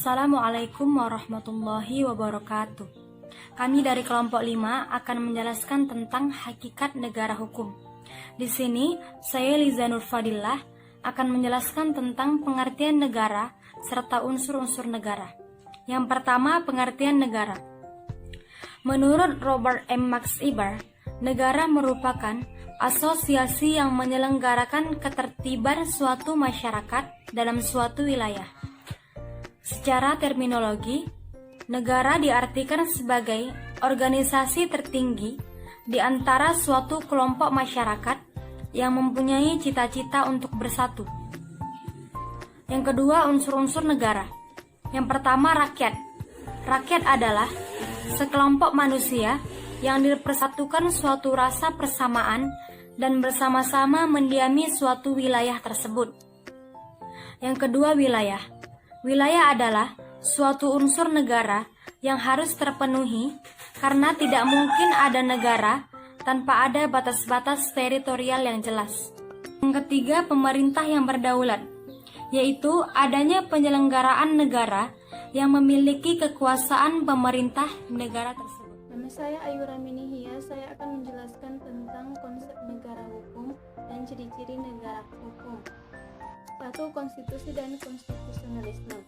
Assalamualaikum warahmatullahi wabarakatuh. Kami dari kelompok 5 akan menjelaskan tentang hakikat negara hukum. Di sini, saya Liza Nurfadillah akan menjelaskan tentang pengertian negara serta unsur-unsur negara. Yang pertama, pengertian negara. Menurut Robert M. McIver, negara merupakan asosiasi yang menyelenggarakan ketertiban suatu masyarakat dalam suatu wilayah. Secara terminologi, negara diartikan sebagai organisasi tertinggi di antara suatu kelompok masyarakat yang mempunyai cita-cita untuk bersatu. Yang kedua, unsur-unsur negara. Yang pertama, rakyat. Rakyat adalah sekelompok manusia yang dipersatukan suatu rasa persamaan dan bersama-sama mendiami suatu wilayah tersebut. Yang kedua, wilayah. Wilayah adalah suatu unsur negara yang harus terpenuhi karena tidak mungkin ada negara tanpa ada batas-batas teritorial yang jelas. Yang ketiga, pemerintah yang berdaulat, yaitu adanya penyelenggaraan negara yang memiliki kekuasaan pemerintah negara tersebut. Nama saya Ayu Raminihia, saya akan menjelaskan tentang konsep negara hukum dan ciri-ciri negara hukum. 1. Konstitusi dan konstitusionalisme.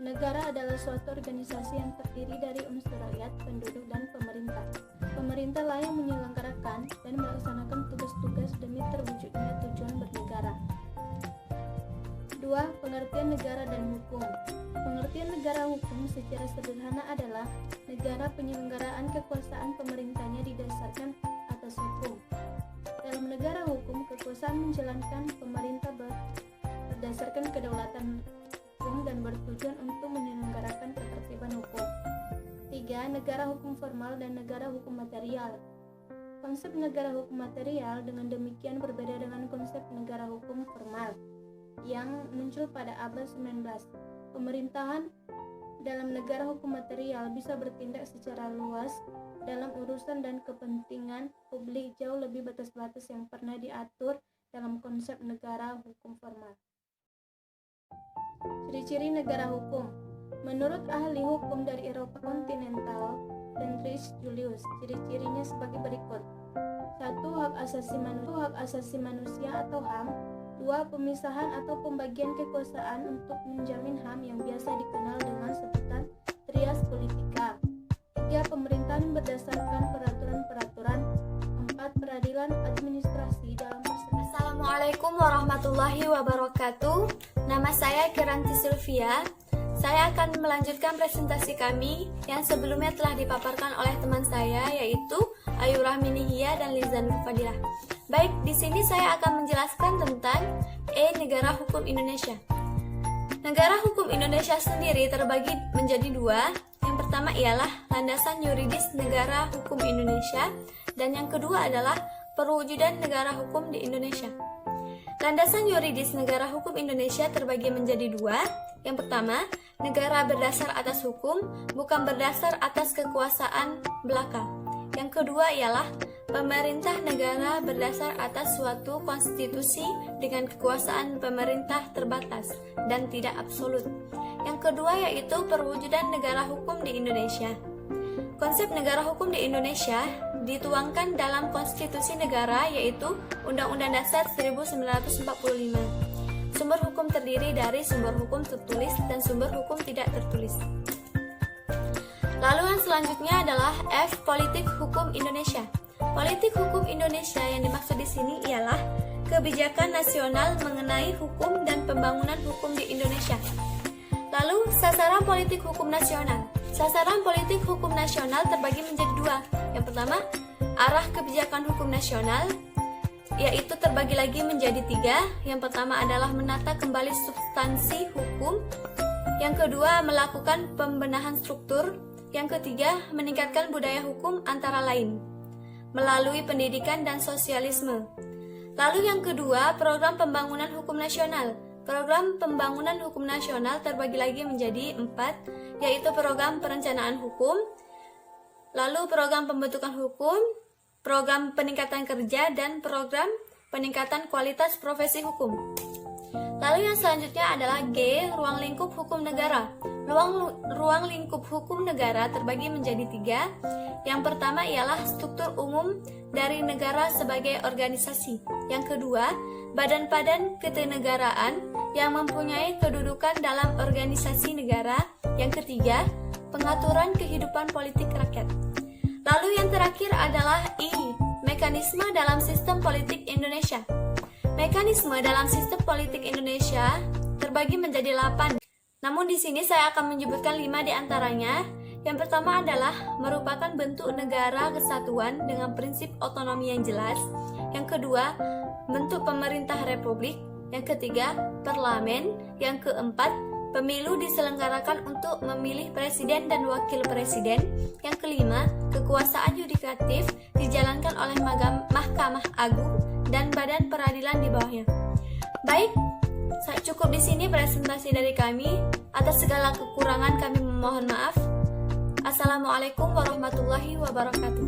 Negara adalah suatu organisasi yang terdiri dari unsur rakyat, penduduk, dan pemerintah. Pemerintah lah yang menyelenggarakan dan melaksanakan tugas-tugas demi terwujudnya tujuan bernegara. 2. Pengertian negara dan hukum. Pengertian negara hukum secara sederhana adalah negara penyelenggaraan kekuasaan pemerintahnya didasarkan atas hukum. Dalam negara hukum, kekuasaan menjalankan pemerintah berdasarkan kedaulatan hukum dan bertujuan untuk menyelenggarakan ketertiban hukum. 3. Negara hukum formal dan negara hukum material. Konsep negara hukum material dengan demikian berbeda dengan konsep negara hukum formal yang muncul pada abad 19. Pemerintahan dalam negara hukum material bisa bertindak secara luas dalam urusan dan kepentingan publik jauh lebih batas-batas yang pernah diatur dalam konsep negara hukum formal. Ciri-ciri negara hukum. Menurut ahli hukum dari Eropa kontinental, Friedrich Julius, ciri-cirinya sebagai berikut. 1. Hak asasi manusia atau HAM. 2. Pemisahan atau pembagian kekuasaan untuk menjamin HAM yang biasa dikenal dengan sebutan trias politika. 3. Pemerintahan berdasarkan peraturan-peraturan. 4. Peradilan administrasi dalam Assalamualaikum warahmatullahi wabarakatuh. Nama saya Kiranti Sylvia. Saya akan melanjutkan presentasi kami yang sebelumnya telah dipaparkan oleh teman saya, yaitu Ayu Raminihia dan Liza Nurfadillah. Baik, di sini saya akan menjelaskan tentang negara hukum Indonesia. Negara hukum Indonesia sendiri terbagi menjadi dua. Yang pertama ialah landasan yuridis negara hukum Indonesia, dan yang kedua adalah perwujudan negara hukum di Indonesia. Landasan yuridis negara hukum Indonesia terbagi menjadi dua. Yang pertama, negara berdasar atas hukum, bukan berdasar atas kekuasaan belaka. Yang kedua ialah pemerintah negara berdasar atas suatu konstitusi dengan kekuasaan pemerintah terbatas dan tidak absolut. Yang kedua yaitu perwujudan negara hukum di Indonesia. Konsep negara hukum di Indonesia dituangkan dalam konstitusi negara, yaitu Undang-Undang Dasar 1945. Sumber hukum terdiri dari sumber hukum tertulis dan sumber hukum tidak tertulis. Lalu yang selanjutnya adalah F. Politik Hukum Indonesia. Politik hukum Indonesia yang dimaksud di sini ialah kebijakan nasional mengenai hukum dan pembangunan hukum di Indonesia. Lalu sasaran politik hukum nasional. Sasaran politik hukum nasional terbagi menjadi dua. Yang pertama, arah kebijakan hukum nasional, yaitu terbagi lagi menjadi tiga. Yang pertama adalah menata kembali substansi hukum. Yang kedua, melakukan pembenahan struktur. Yang ketiga, meningkatkan budaya hukum antara lain melalui pendidikan dan sosialisme. Lalu yang kedua, program pembangunan hukum nasional. Program pembangunan hukum nasional terbagi lagi menjadi 4, yaitu program perencanaan hukum, lalu program pembentukan hukum, program peningkatan kerja, dan program peningkatan kualitas profesi hukum. Lalu yang selanjutnya adalah G, ruang lingkup hukum negara. Ruang lingkup hukum negara terbagi menjadi 3. Yang pertama ialah struktur umum dari negara sebagai organisasi. Yang kedua, badan-badan ketenegaraan yang mempunyai kedudukan dalam organisasi negara. Yang ketiga, pengaturan kehidupan politik rakyat. Lalu yang terakhir adalah I, mekanisme dalam sistem politik Indonesia. Mekanisme dalam sistem politik Indonesia terbagi menjadi 8. Namun di sini saya akan menyebutkan 5 di antaranya. Yang pertama adalah merupakan bentuk negara kesatuan dengan prinsip otonomi yang jelas. Yang kedua, bentuk pemerintah republik. Yang ketiga, parlemen. Yang keempat, pemilu diselenggarakan untuk memilih presiden dan wakil presiden. Yang kelima, kekuasaan yudikatif dijalankan oleh Mahkamah Agung dan badan peradilan di bawahnya. Baik, cukup di sini presentasi dari kami. Atas segala kekurangan kami memohon maaf. Assalamualaikum warahmatullahi wabarakatuh.